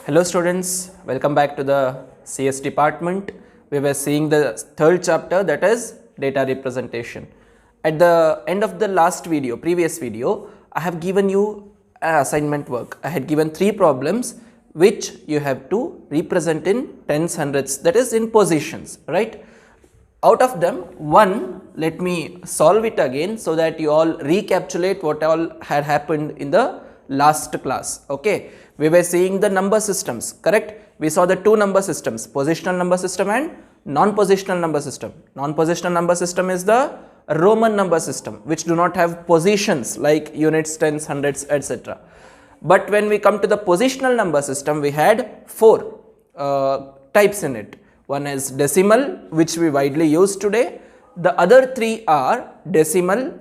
Hello students, welcome back to the CS department. We were seeing the third chapter, that is data representation. At the end of the previous video, I have given you assignment work. I had given 3 problems which you have to represent in tens, hundreds, that is in positions, right? Out of them, one, let me solve it again so that you all recapitulate what all had happened in the last class. Okay, we were seeing the number systems, correct? We saw the 2 number systems, positional number system and non-positional number system. Non-positional number system is the Roman number system, which do not have positions like units, tens, hundreds, etc. But when we come to the positional number system, we had 4 types in it. One is decimal, which we widely use today. The other 3 are decimal,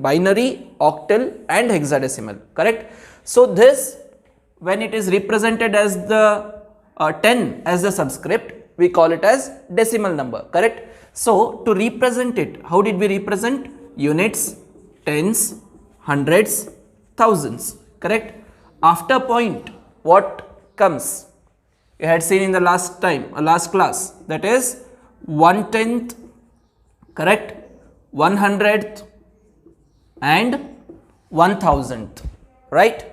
binary, octal and hexadecimal, correct? So this, when it is represented as the 10 as the subscript, we call it as decimal number, correct? So to represent it, how did we represent? Units, tens, hundreds, thousands, correct? After point, what comes? You had seen in the last class, that is 1/10th, correct, 100th and 1000th, right?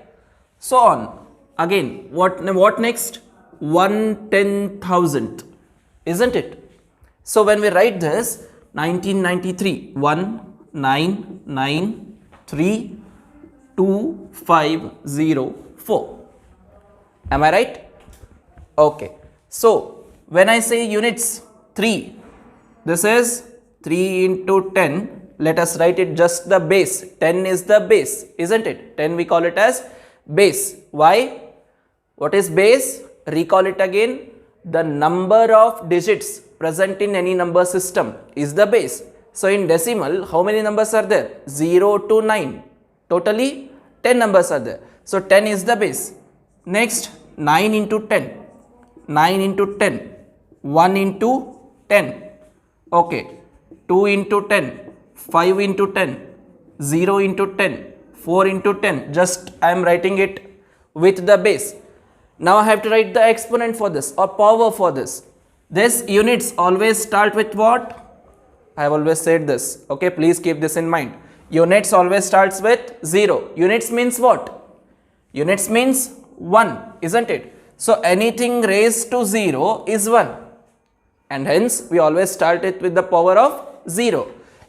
So on. Again, what next? 1/10,000th, isn't it? So when we write this, 1993, 19932504. Am I right? Okay. So when I say units 3, this is 3 into 10. Let us write it just the base. 10 is the base, isn't it? 10 we call it as base. Why? What is base? Recall it again. The number of digits present in any number system is the base. So in decimal, how many numbers are there? 0 to 9. Totally 10 numbers are there. So 10 is the base. Next, 9 into 10. 9 into 10. 1 into 10. Okay. 2 into 10. 5 into 10. 0 into 10. 4 into 10. Just I am writing it with the base. Now I have to write the exponent for this or power for this. This units always start with what? I have always said this. Okay, please keep this in mind. Units always starts with 0. Units means what? Units means 1, isn't it? So anything raised to 0 is 1. And hence we always start it with the power of 0.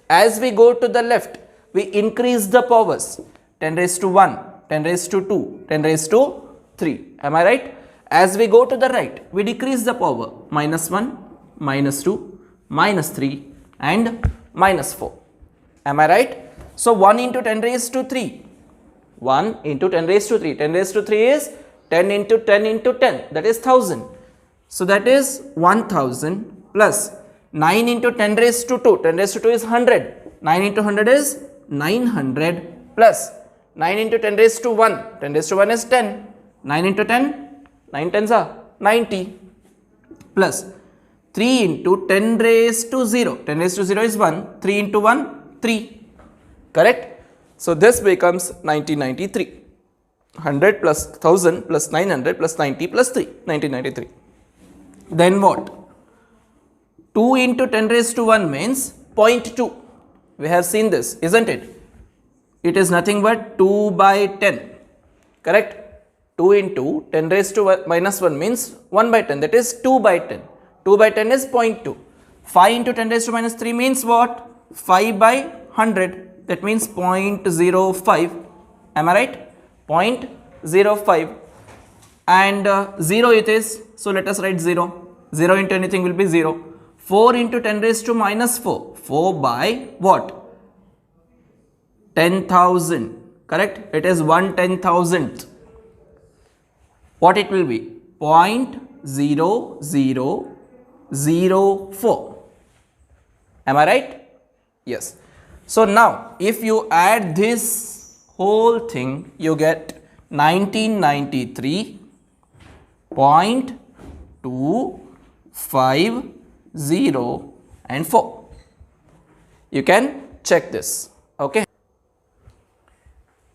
As we go to the left, we increase the powers. 10 raised to 1, 10 raised to 2, 10 raised to 3. Am I right? As we go to the right, we decrease the power. Minus 1, minus 2, minus 3 and minus 4. Am I right? So 1 into 10 raised to 3. 1 into 10 raised to 3. 10 raised to 3 is 10 into 10 into 10. That is 1000. So that is 1000 plus 9 into 10 raised to 2. 10 raised to 2 is 100. 9 into 100 is 900 plus 9 into 10 raised to 1. 10 raised to 1 is 10. 9 into 10, 9 tens are 90 plus 3 into 10 raised to 0. 10 raised to 0 is 1. 3 into 1, 3. Correct? So this becomes 1993. 100 plus 1000 plus 900 plus 90 plus 3. 1993. Then what? 2 into 10 raised to 1 means 0.2. We have seen this, isn't it? It is nothing but 2 by 10. Correct? 2 into 10 raised to minus 1 means 1 by 10, that is 2 by 10. 2 by 10 is 0.2. 5 into 10 raised to minus 3 means what? 5 by 100, that means 0.05. Am I right? 0.05. And 0 it is, so let us write 0. 0 into anything will be 0. 4 into 10 raised to minus 4. 4 by what? 10,000. Correct? It is 1/10,000th. What it will be? 0.0004. Am I right? Yes. So now if you add this whole thing, you get 1993.250 You can check this. Okay.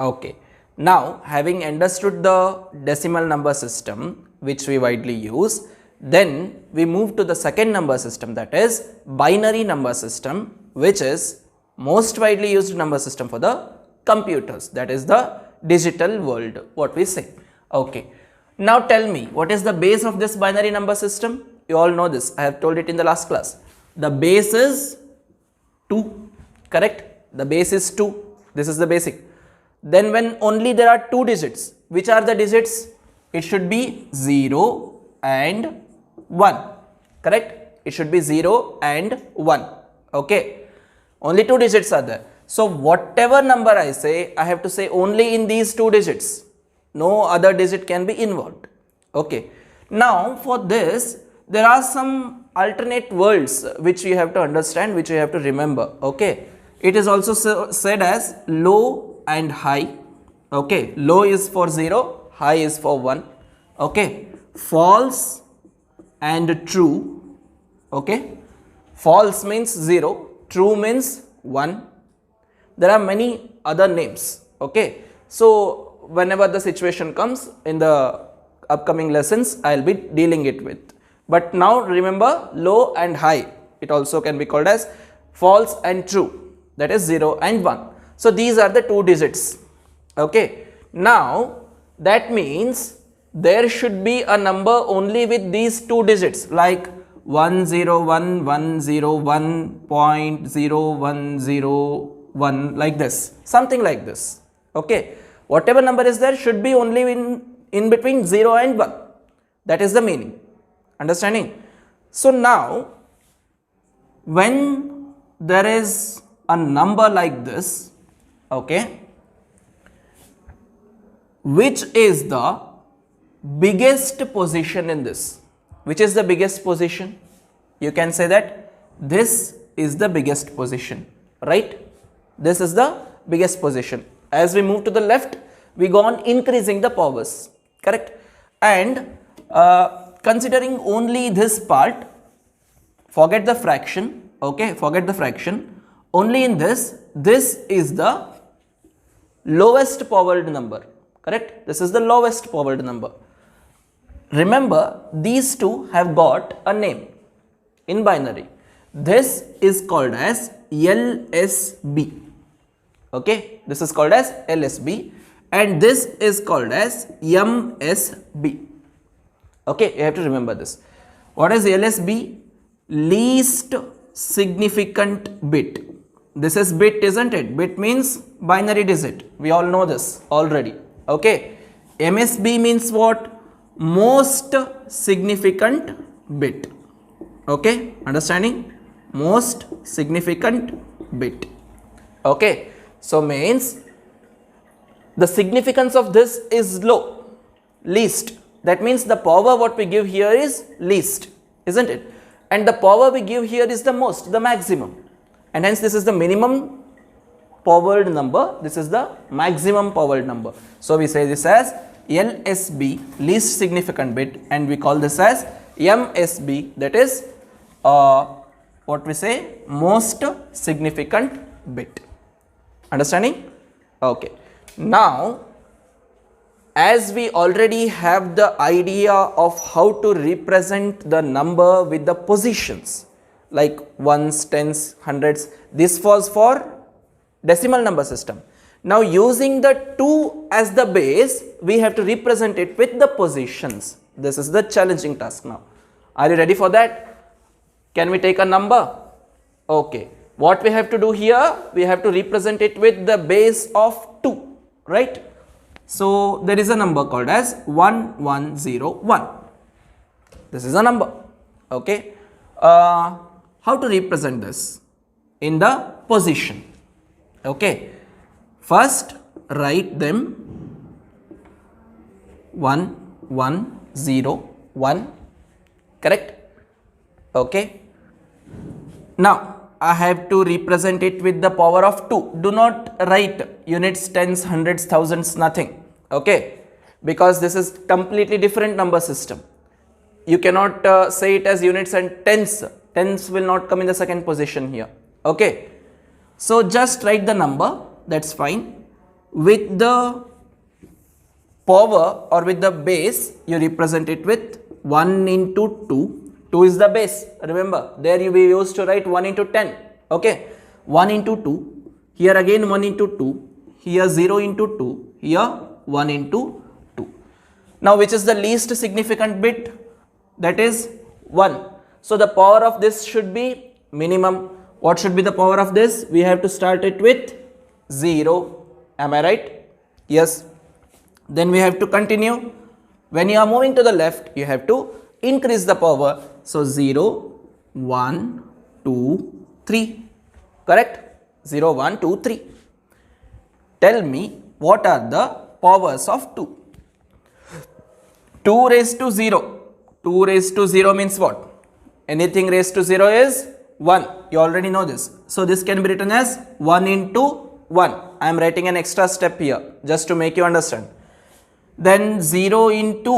Okay. Now, having understood the decimal number system, which we widely use. Then we move to the second number system, that is binary number system, which is most widely used number system for the computers, that is the digital world, what we say. Okay. Now tell me, what is the base of this binary number system? You all know this, I have told it in the last class. The base is 2, correct? The base is 2, this is the basic. Then when only there are 2 digits, which are the digits? It should be 0 and 1, correct? It should be 0 and 1, okay? Only 2 digits are there. So whatever number I say, I have to say only in these 2 digits. No other digit can be involved, okay? Now for this, there are some alternate words which you have to understand, which you have to remember, okay? It is also said as low and high, okay? Low is for 0, high is for 1, okay? False and true, okay? False means 0, true means 1. There are many other names, okay? So whenever the situation comes in the upcoming lessons, I will be dealing it with. But now remember, low and high, it also can be called as false and true, that is 0 and 1. So these are the 2 digits, okay? Now that means there should be a number only with these 2 digits, like 101.0101, like this, something like this, okay? Whatever number is there should be only in between 0 and 1, that is the meaning, understanding? So now when there is a number like this, okay, which is the biggest position in this? Which is the biggest position? You can say that this is the biggest position, right? This is the biggest position. As we move to the left, we go on increasing the powers, correct? And considering only this part, forget the fraction, okay? Forget the fraction. Only in this is the lowest powered number, correct? This is the lowest powered number. Remember, these two have got a name in binary. This is called as LSB, okay? This is called as LSB and this is called as MSB, okay? You have to remember this. What is LSB? Least significant bit. This is bit, isn't it? Bit means binary digit. We all know this already, okay? MSB means what? Most significant bit, okay? Understanding? Most significant bit, okay? So means the significance of this is low, least. That means the power what we give here is least, isn't it? And the power we give here is the most, the maximum. And hence this is the minimum powered number, this is the maximum powered number. So we say this as LSB, least significant bit, and we call this as MSB, that is what we say, most significant bit. Understanding? Okay. Now as we already have the idea of how to represent the number with the positions like ones, tens, hundreds, this was for decimal number system. Now using the 2 as the base, we have to represent it with the positions. This is the challenging task now. Are you ready for that? Can we take a number? Okay. What we have to do here, we have to represent it with the base of 2, right? So there is a number called as 1101. This is a number, okay? How to represent this? In the position, okay? First write them 1101, correct? Okay. Now I have to represent it with the power of 2. Do not write units, tens, hundreds, thousands, nothing, okay? Because this is completely different number system. You cannot say it as units and tens. Tens will not come in the second position here, okay? So just write the number, that's fine, with the power or with the base, you represent it with 1 into 2. 2 is the base. Remember, there you be used to write 1 into 10. Okay, 1 into 2. Here again 1 into 2. Here 0 into 2. Here 1 into 2. Now, which is the least significant bit? That is 1. So, the power of this should be minimum. What should be the power of this? We have to start it with 0. Am I right? Yes. Then we have to continue. When you are moving to the left, you have to increase the power. So, 0, 1, 2, 3. Correct? 0, 1, 2, 3. Tell me what are the powers of 2? 2 raised to 0. 2 raised to 0 means what? Anything raised to 0 is 1. You already know this. So, this can be written as 1 into 1. I am writing an extra step here just to make you understand. Then 0 into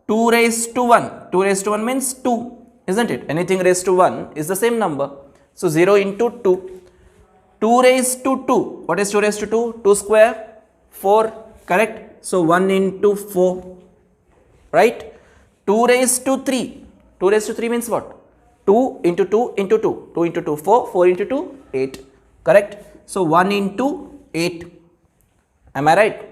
2 raised to 1. 2 raised to 1 means 2, isn't it? Anything raised to 1 is the same number. So, 0 into 2. 2 raised to 2. What is 2 raised to 2? 2 square, 4, correct? So, 1 into 4, right? 2 raised to 3. 2 raised to 3 means what? 2 into 2 into 2. 2 into 2, 4. 4 into 2, 8. Correct? So, 1 into 8. Am I right?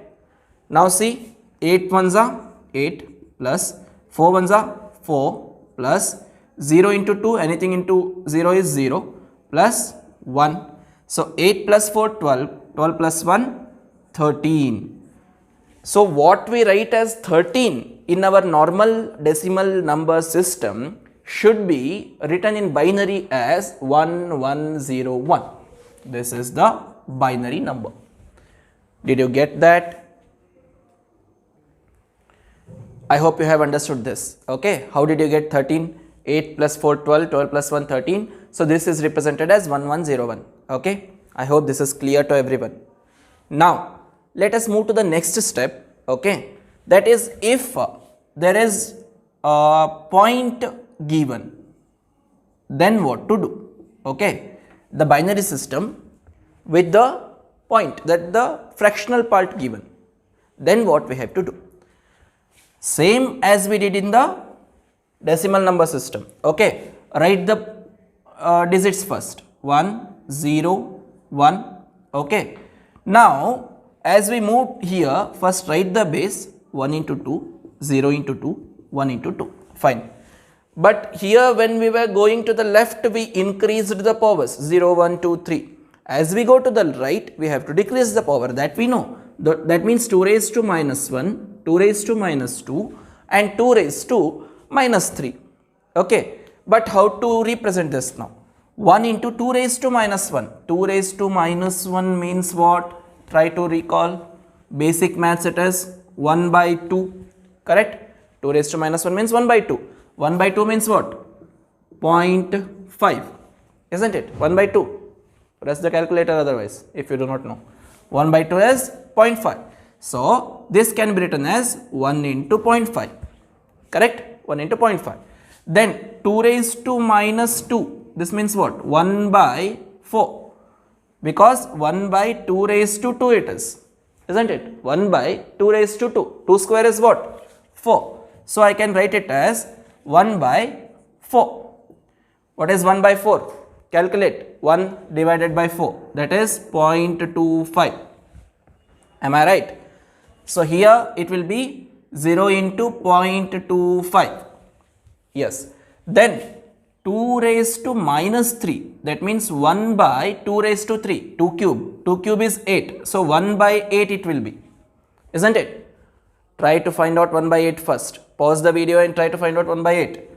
Now, see, 8 ones are 8 plus 4 ones are 4 plus 0 into 2. Anything into 0 is 0 plus 1. So, 8 plus 4, 12. 12 plus 1, 13. So, what we write as 13 in our normal decimal number system should be written in binary as 1101. This is the binary number. Did you get that? I hope you have understood this. Okay, how did you get 13? 8 plus 4, 12, 12 plus 1, 13. So, this is represented as 1101. Okay, I hope this is clear to everyone. Now, let us move to the next step. Okay, that is if there is a point given, then what to do? Okay, the binary system with the point, that the fractional part given, then what we have to do? Same as we did in the decimal number system. Okay, write the digits first. 1, 0, 1. Okay, now as we move here, first write the base 1 into 2, 0 into 2, 1 into 2. Fine. But here when we were going to the left, we increased the powers 0, 1, 2, 3. As we go to the right, we have to decrease the power, that we know. That means 2 raised to minus 1, 2 raised to minus 2 and 2 raised to minus 3. Okay. But how to represent this now? 1 into 2 raised to minus 1. 2 raised to minus 1 means what? Try to recall. Basic maths, it is 1 by 2. Correct? 2 raised to minus 1 means 1 by 2. 1 by 2 means what? 0.5. Isn't it? 1 by 2. Press the calculator otherwise if you do not know. 1 by 2 is 0.5. So, this can be written as 1 into 0.5. Correct? 1 into 0.5. Then 2 raised to minus 2. This means what? 1 by 4. Because 1 by 2 raised to 2 it is. Isn't it? 1 by 2 raised to 2. 2 square is what? 4. So, I can write it as 1 by 4. What is 1 by 4? Calculate. 1 divided by 4. That is 0.25. Am I right? So, here it will be 0 into 0.25. Yes. Then 2 raised to minus 3. That means 1 by 2 raised to 3. 2 cube. 2 cube is 8. So, 1 by 8 it will be. Isn't it? Try to find out 1 by 8 first. Pause the video and try to find out 1 by 8.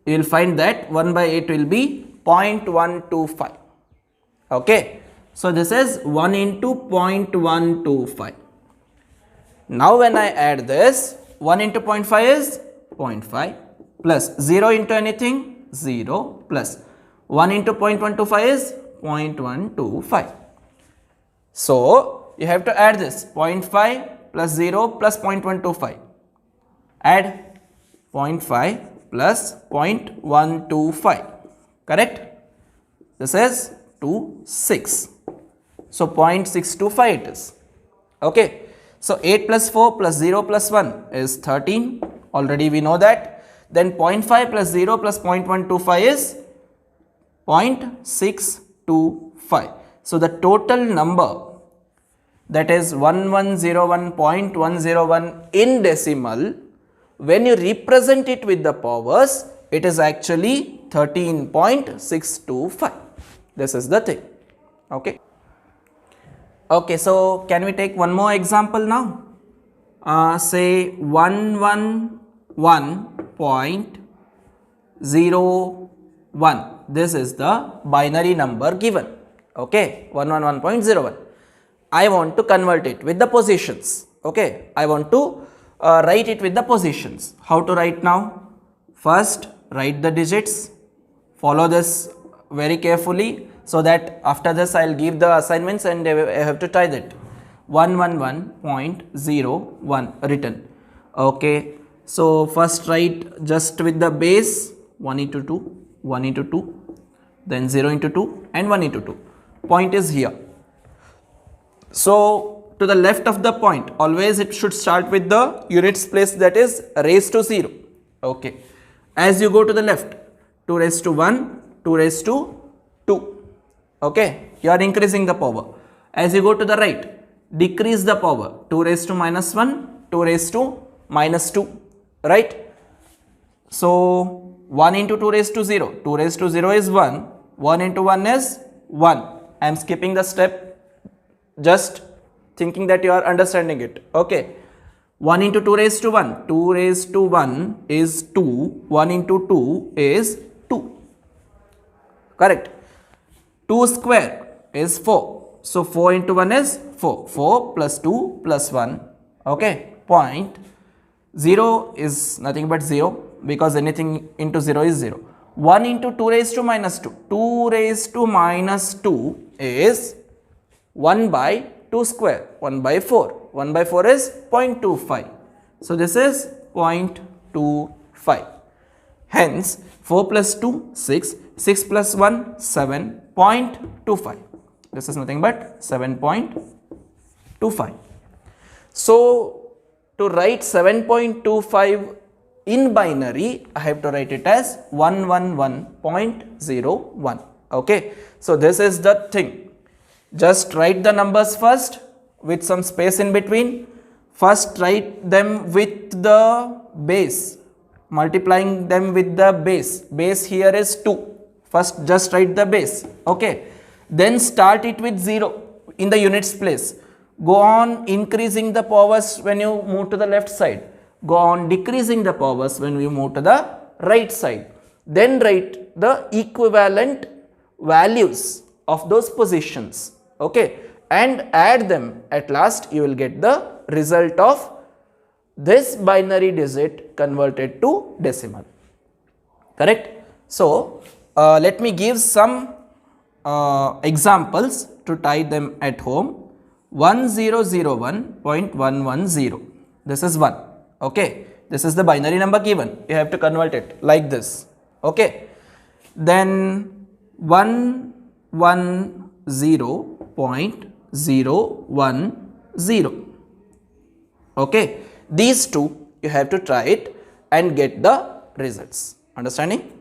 You will find that 1 by 8 will be 0.125. Okay. So, this is 1 into 0.125. Now, when I add this, 1 into 0.5 is 0.5 plus 0 into anything 0 plus 1 into 0.125 is 0.125. So, you have to add this 0.5 plus 0 plus 0.125. Add 0.5 plus 0.125. Correct? This is 2, 6. So, 0.625 it is. Okay. So 8 plus 4 plus 0 plus 1 is 13. Already we know that. Then 0.5 plus 0 plus 0.125 is 0.625. So the total number, that is 1101.101 in decimal, when you represent it with the powers, it is actually 13.625. This is the thing. Okay. Okay, so can we take one more example now? Say 111.01. This is the binary number given. Okay, 111.01. I want to convert it with the positions. Okay, I want to write it with the positions. How to write now? First, write the digits. Follow this very carefully, so that after this I will give the assignments and I have to try that. 111.01 written. Okay, so first write just with the base 1 into 2, 1 into 2, then 0 into 2 and 1 into 2. Point is here. So to the left of the point, always it should start with the units place, that is raised to 0. Okay. As you go to the left, 2 raised to 1, 2 raised to 2. Okay. You are increasing the power. As you go to the right, decrease the power. 2 raised to minus 1, 2 raised to minus 2. Right. So 1 into 2 raised to 0. 2 raised to 0 is 1. 1 into 1 is 1. I am skipping the step, just thinking that you are understanding it. Okay. 1 into 2 raised to 1. 2 raised to 1 is 2. 1 into 2 is 2. Correct. 2 square is 4. So 4 into 1 is 4. 4 plus 2 plus 1. Okay. Point. 0 is nothing but 0, because anything into 0 is 0. 1 into 2 raised to minus 2. 2 raised to minus 2 is 1 by 2 square, 1 by 4. 1 by 4 is 0.25. So this is 0.25. Hence 4 plus 2, 6. 6 plus 1, 7.25. This is nothing but 7.25. So to write 7.25 in binary, I have to write it as 111.01. Okay. So this is the thing. Just write the numbers first with some space in between. First write them with the base, multiplying them with the base. Base here is 2. First just write the base. Okay. Then start it with 0 in the units place. Go on increasing the powers when you move to the left side. Go on decreasing the powers when you move to the right side. Then write the equivalent values of those positions. Okay, and add them. At last you will get the result of this binary digit converted to decimal. Correct? So let me give some examples to try them at home. 1001.110. This is 1. Okay, this is the binary number given. You have to convert it like this. Okay, then 110.010. Okay, these two you have to try it and get the results. Understanding?